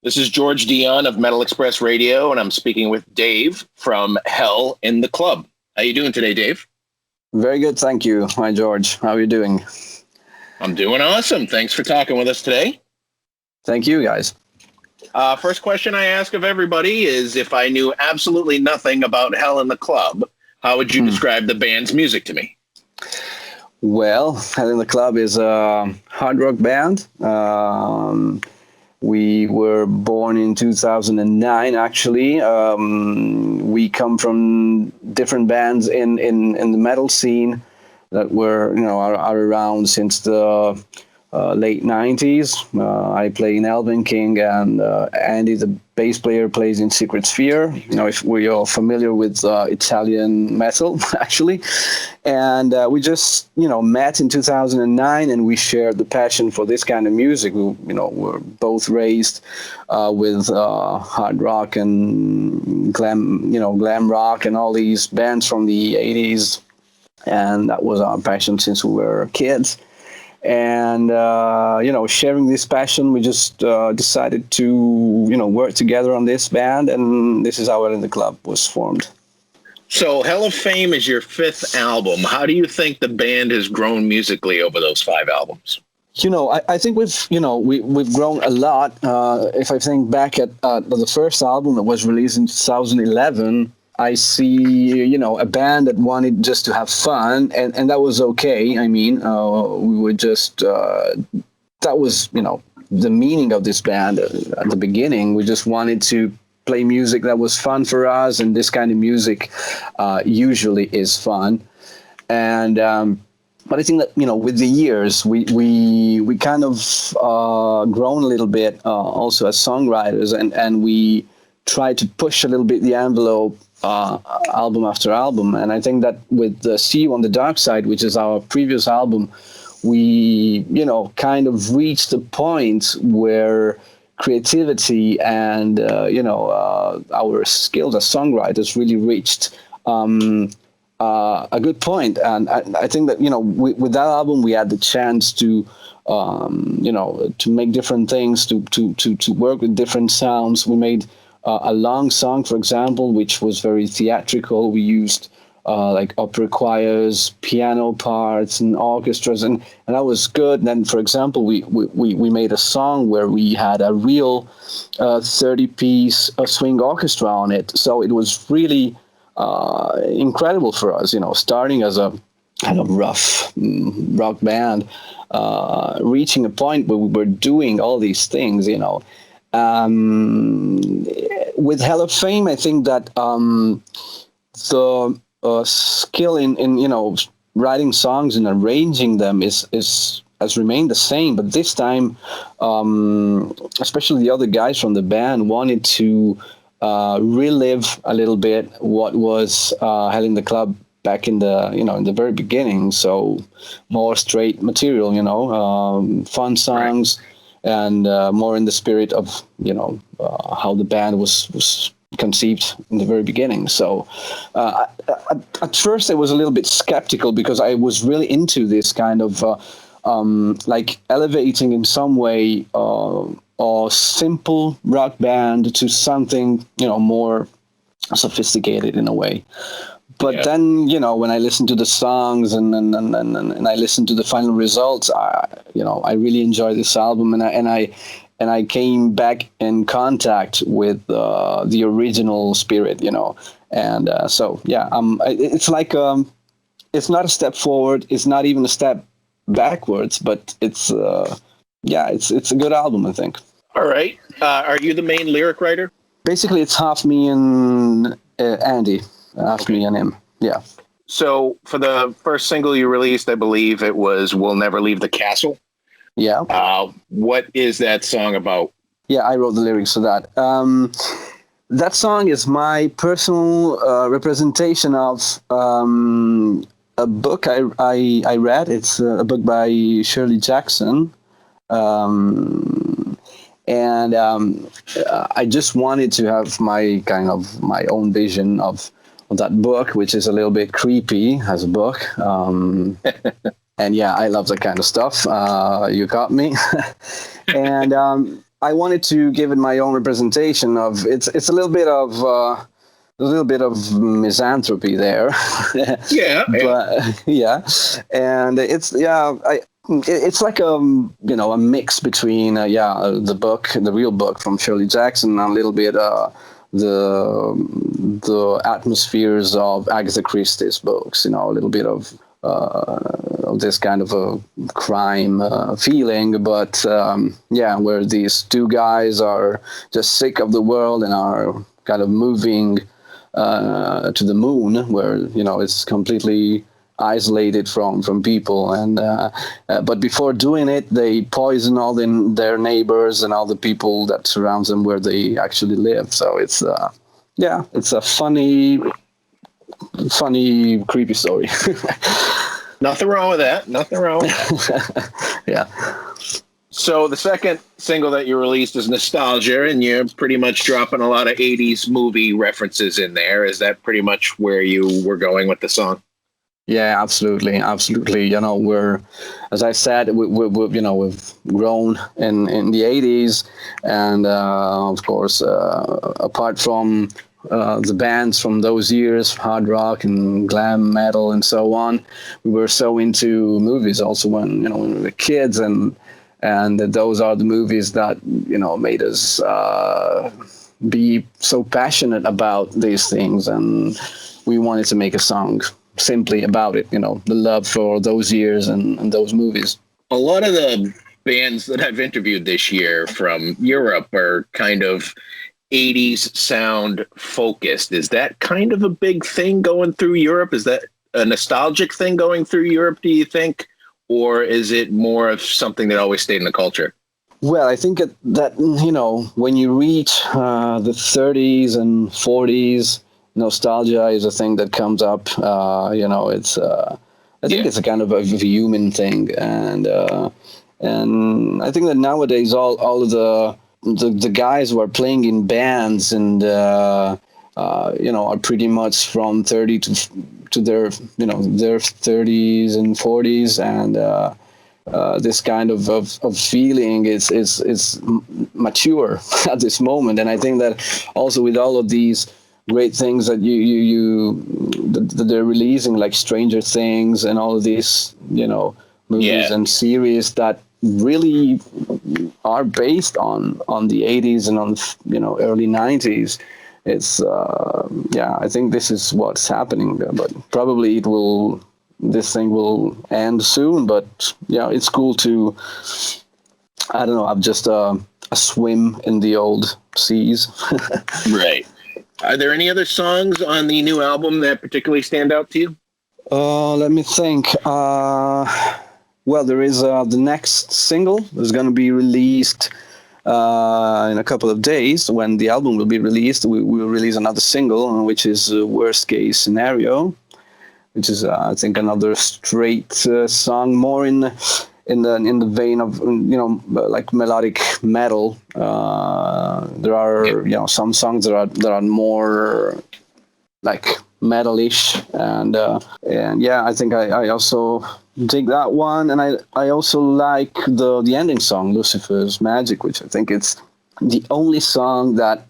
This is George Dionne of Metal Express Radio, and I'm speaking with Dave from Hell in the Club. How you doing today, Dave? Very good, thank you. Hi, George. How are you doing? I'm doing awesome. Thanks for talking with us today. Thank you, guys. First question I ask of everybody is, if I knew absolutely nothing about Hell in the Club, how would you describe the band's music to me? Well, Hell in the Club is a hard rock band. We were born in 2009, actually. We come from different bands in the metal scene that were, are around since the late 90s. I play in Elvenking, and Andy, the bass player, plays in Secret Sphere. If we are familiar with Italian metal, actually. And we just, met in 2009, and we shared the passion for this kind of music. We, were both raised with hard rock and glam rock and all these bands from the 80s. And that was our passion since we were kids. And, sharing this passion, we just decided to, work together on this band. And this is how Hell in the Club was formed. So Hell of Fame is your fifth album. How do you think the band has grown musically over those 5 albums? I think we've grown a lot. If I think back at the first album that was released in 2011, I see, a band that wanted just to have fun, and that was okay. I mean, we were just, that was, the meaning of this band at the beginning. We just wanted to play music that was fun for us, and this kind of music usually is fun. And but I think that with the years we kind of grown a little bit also as songwriters, and we try to push a little bit the envelope album after album. And I think that with the See You on the Dark Side, which is our previous album, we kind of reached a point where creativity and our skills as songwriters really reached a good point. And I think that with that album we had the chance to to make different things, to work with different sounds. We made a long song, for example, which was very theatrical. We used like opera choirs, piano parts, and orchestras, and that was good. And then, for example, we made a song where we had a real 30-piece swing orchestra on it. So it was really incredible for us, starting as a kind of rough rock band, reaching a point where we were doing all these things, with Hell of Fame, I think that the skill in writing songs and arranging them has remained the same. But this time, especially the other guys from the band wanted to relive a little bit what was Hell in the Club back in the in the very beginning. So more straight material, fun songs. Right. And more in the spirit of how the band was conceived in the very beginning. So at first I was a little bit skeptical, because I was really into this kind of like elevating in some way a simple rock band to something more sophisticated in a way. But then, when I listen to the songs and I listen to the final results, I really enjoy this album, and I came back in contact with the original spirit, and so it's like it's not a step forward, it's not even a step backwards, but it's a good album, I think. All right, are you the main lyric writer? Basically, it's half me and Andy. Half me and him, yeah. So for the first single you released, I believe it was "We'll Never Leave the Castle." Yeah. What is that song about? Yeah, I wrote the lyrics for that. That song is my personal representation of a book I read. It's a book by Shirley Jackson. And I just wanted to have my own vision of that book, which is a little bit creepy as a book. And yeah, I love that kind of stuff. You got me. And I wanted to give it my own representation of it's a little bit of misanthropy there. Yeah, yeah. But yeah, and it's like a mix between the real book from Shirley Jackson, and a little bit the atmospheres of Agatha Christie's books, a little bit of this kind of a crime feeling, but where these two guys are just sick of the world and are kind of moving to the moon, where it's completely isolated from people, and but before doing it, they poison all their neighbors and all the people that surrounds them where they actually live. So it's it's a funny, creepy story. Nothing wrong with that. Nothing wrong with that. Yeah. So the second single that you released is Nostalgia, and you're pretty much dropping a lot of 80s movie references in there. Is that pretty much where you were going with the song? Yeah, absolutely. We're, as I said, we've grown in the 80s, and of course, apart from the bands from those years, hard rock and glam metal and so on, we were so into movies also when we were kids, and those are the movies that made us be so passionate about these things, and we wanted to make a song simply about it, the love for those years and those movies. A lot of the bands that I've interviewed this year from Europe are kind of 80s sound focused. Is that kind of a big thing going through Europe? Is that a nostalgic thing going through Europe, do you think? Or is it more of something that always stayed in the culture? Well, I think that when you reach the 30s and 40s, nostalgia is a thing that comes up. It's I think it's a kind of a human thing, and I think that nowadays all of the guys who are playing in bands and are pretty much from 30 to their their 30s and 40s, and this kind of feeling is mature at this moment. And I think that also with all of these great things that that they're releasing, like Stranger Things and all of these movies and series that really are based on the 80s and on early 90s. It's I think this is what's happening, but probably this thing will end soon. But it's cool to, I don't know, have just a swim in the old seas. Right. Are there any other songs on the new album that particularly stand out to you? Let me think. Well, there is the next single is going to be released in a couple of days. When the album will be released, we will release another single, which is Worst Case Scenario, which is, I think, another straight song, more in the vein of like melodic metal. There are some songs that are more like metalish, and I think I also dig that one, and I also like the ending song, Lucifer's Magic, which I think it's the only song that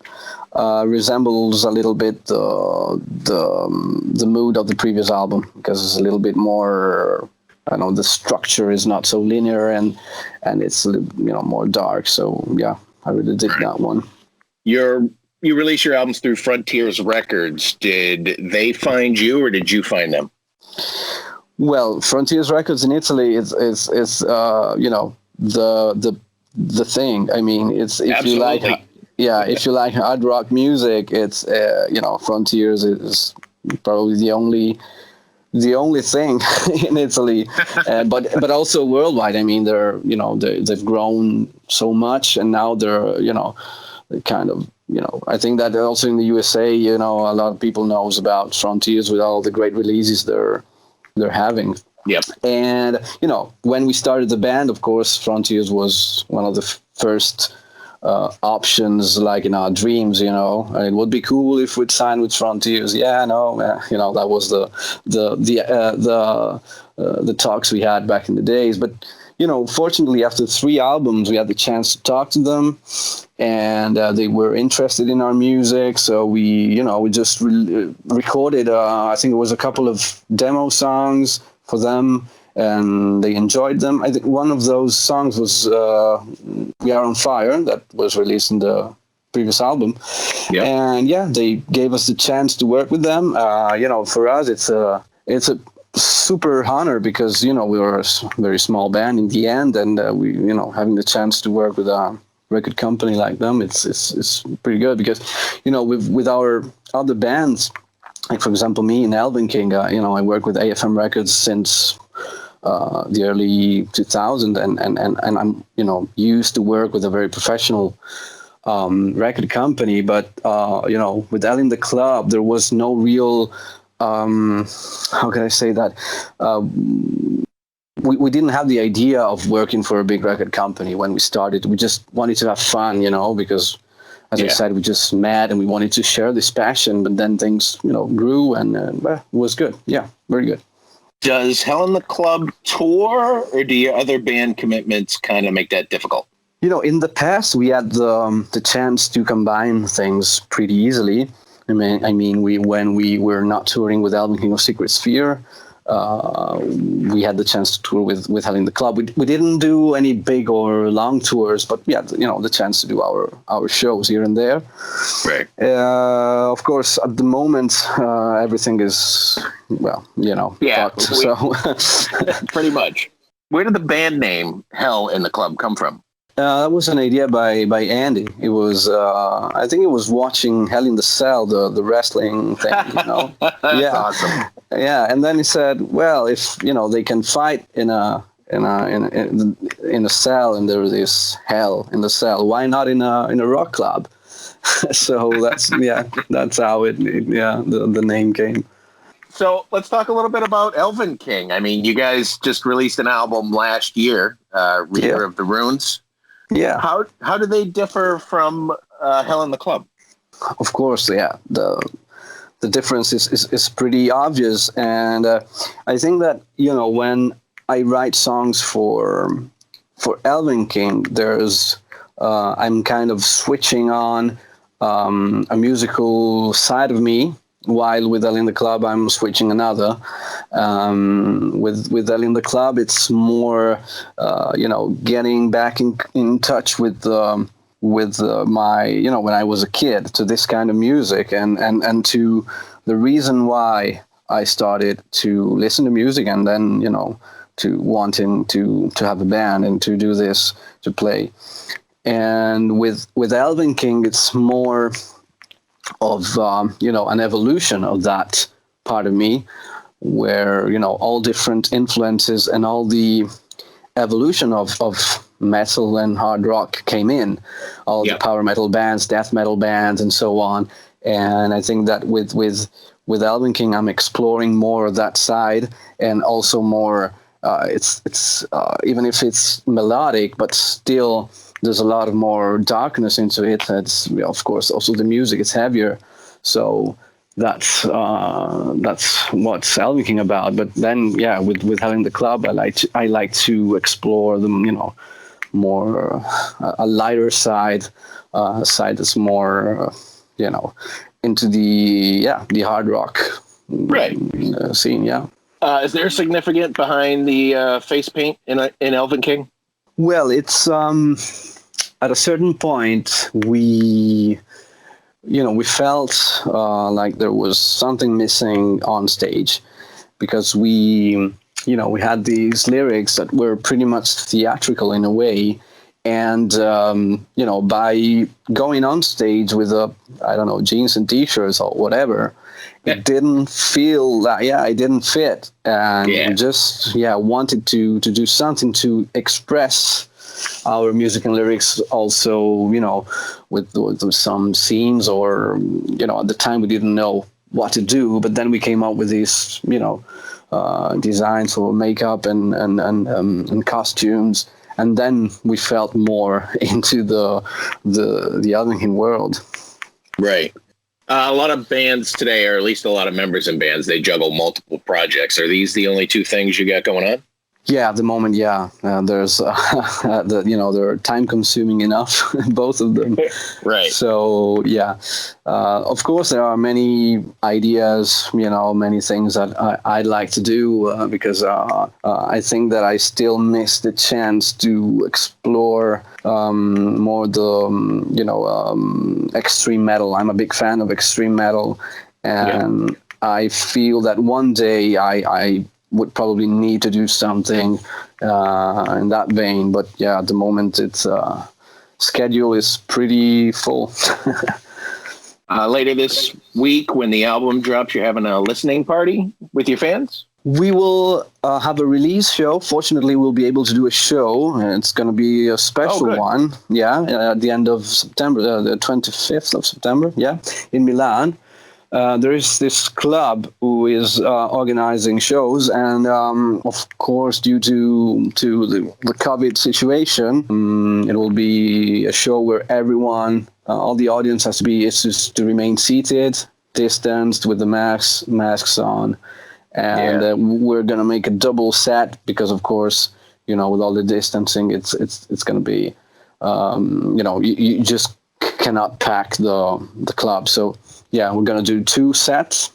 resembles a little bit the mood of the previous album, because it's a little bit more, I know the structure is not so linear, and it's a little, more dark. So yeah, I really dig that one. You release your albums through Frontiers Records. Did they find you, or did you find them? Well, Frontiers Records in Italy is the thing. I mean, it's if Absolutely. if you like hard rock music, it's Frontiers is probably the only thing in Italy, but also worldwide. I mean, they've grown so much, and now they're kind of I think that also in the USA, a lot of people knows about Frontiers with all the great releases they're having. Yep. And when we started the band, of course, Frontiers was one of the first options, like in our dreams. It would be cool if we'd sign with Frontiers. That was the talks we had back in the days. But fortunately, after 3 albums, we had the chance to talk to them, and they were interested in our music. So we just recorded. I think it was a couple of demo songs for them, and they enjoyed them. I think one of those songs was "We Are on Fire," that was released in the previous album. Yep. And yeah, they gave us the chance to work with them. For us, it's a super honor because we were a very small band in the end, and we having the chance to work with a record company like them, it's pretty good because with our other bands, like for example me in Elvenking, I work with AFM Records since the early 2000, and I'm used to work with a very professional record company, but with Al in the Club, there was no real how can I say that? We didn't have the idea of working for a big record company when we started. We just wanted to have fun, because as I said, we just met and we wanted to share this passion, but then things, grew and it was good. Yeah, very good. Does Hell in the Club tour, or do your other band commitments kind of make that difficult? In the past, we had the chance to combine things pretty easily. When we were not touring with Elvenking or Secret Sphere, we had the chance to tour with Hell in the Club. We didn't do any big or long tours, but we had the chance to do our shows here and there. Right. Of course, at the moment, everything is fucked. So pretty much. Where did the band name Hell in the Club come from? That was an idea by Andy. It was, I think, it was watching Hell in the Cell, the wrestling thing. That's awesome. Yeah, and then he said, "Well, if they can fight in a cell, and there is hell in the cell, why not in a rock club?" So that's how the name came. So let's talk a little bit about Elvenking. You guys just released an album last year, Reader of the Runes. Yeah. How do they differ from Hell in the Club? Of course, yeah. The difference is pretty obvious, and I think that when I write songs for Elvenking, there's I'm kind of switching on a musical side of me, while with Hell in the Club I'm switching another. With Hell in the Club, it's more getting back in touch with my when I was a kid, to this kind of music, and to the reason why I started to listen to music, and then to wanting to have a band and to do this, to play. And with Elvenking, it's more of an evolution of that part of me, where all different influences and all the evolution of metal and hard rock came in, all the power metal bands, death metal bands, and so on. And I think that with Elvenking, I'm exploring more of that side, and also more. It's even if it's melodic, but still there's a lot of more darkness into it. It's of course also the music is heavier, so that's what's Elvenking about. But then with Hell in the Club, I like to explore the more a lighter side that's more into the hard rock scene. Yeah. Is there significant behind the Facepaint in Elvenking? Well, it's at a certain point we felt like there was something missing on stage, because we had these lyrics that were pretty much theatrical in a way, and by going on stage with jeans and t-shirts or whatever, it didn't feel that it didn't fit, and we just wanted to do something to express our music and lyrics also, with some scenes, or at the time we didn't know what to do, but then we came up with these designs for makeup and costumes, and then we felt more into the Elvenking world. Right. A lot of bands today, or at least a lot of members in bands, they juggle multiple projects. Are these the only two things you got going on? Yeah, at the moment, yeah. There's, they're time consuming enough, both of them. Right. So, yeah. Of course, there are many ideas, many things that I'd like to do because I think that I still miss the chance to explore more the, extreme metal. I'm a big fan of extreme metal. Yeah. And I feel that one day I would probably need to do something in that vein. But yeah, at the moment, it's schedule is pretty full. Later this week, when the album drops, you're having a listening party with your fans? We will have a release show. Fortunately, we'll be able to do a show. It's going to be a special one. Yeah, at the end of September, the 25th of September. Yeah, in Milan. There is this club who is organizing shows, and of course, due to the COVID situation, it will be a show where everyone, all the audience has to be is just to remain seated, distanced with the masks on, and we're gonna make a double set because, of course, with all the distancing, it's gonna be, you just cannot pack the club, so. Yeah, we're gonna do two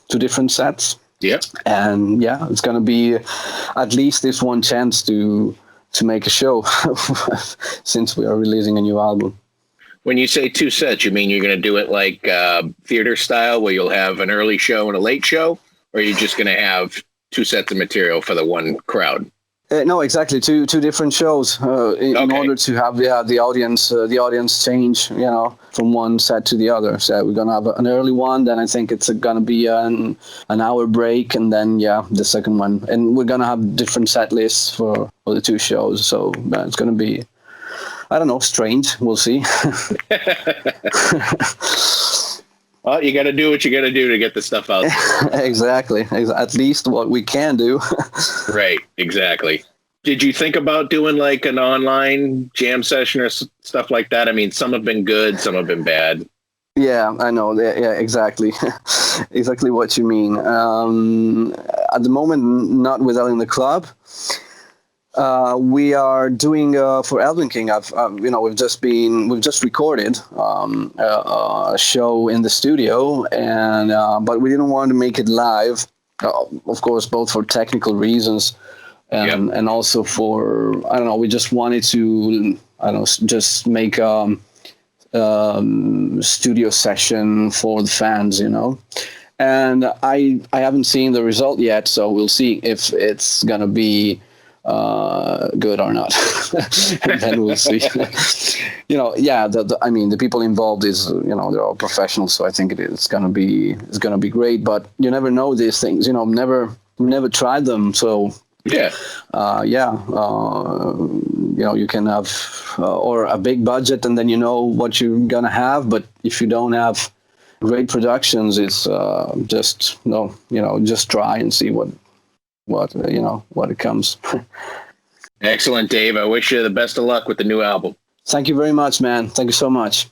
different sets. Yep. And yeah, it's gonna be at least this one chance to make a show since we are releasing a new album. When you say two sets, you mean you're gonna do it like theater style, where you'll have an early show and a late show, or are you just gonna have two sets of material for the one crowd? No, exactly. Two different shows in order to have the audience change, from one set to the other. So we're gonna have an early one, then I think it's gonna be an hour break, and then the second one, and we're gonna have different set lists for the two shows. So it's gonna be, I don't know, strange. We'll see. Well, you got to do what you got to do to get the stuff out there. Exactly. At least what we can do. Right. Exactly. Did you think about doing like an online jam session or stuff like that? I mean, some have been good, some have been bad. Yeah, I know. Yeah, exactly. Exactly what you mean. At the moment, not with in the club. We are doing for Elvenking. We've just recorded a show in the studio, and but we didn't want to make it live. Of course, both for technical reasons, and also for I don't know. We just wanted to just make a studio session for the fans, And I haven't seen the result yet, so we'll see if it's gonna be good or not. And then we'll see. The people involved is they're all professionals, so I think it's gonna be great. But you never know these things, never tried them, so you can have or a big budget, and then you know what you're gonna have. But if you don't have great productions, it's just try and see what it comes. Excellent, Dave. I wish you the best of luck with the new album. Thank you very much, man. Thank you so much.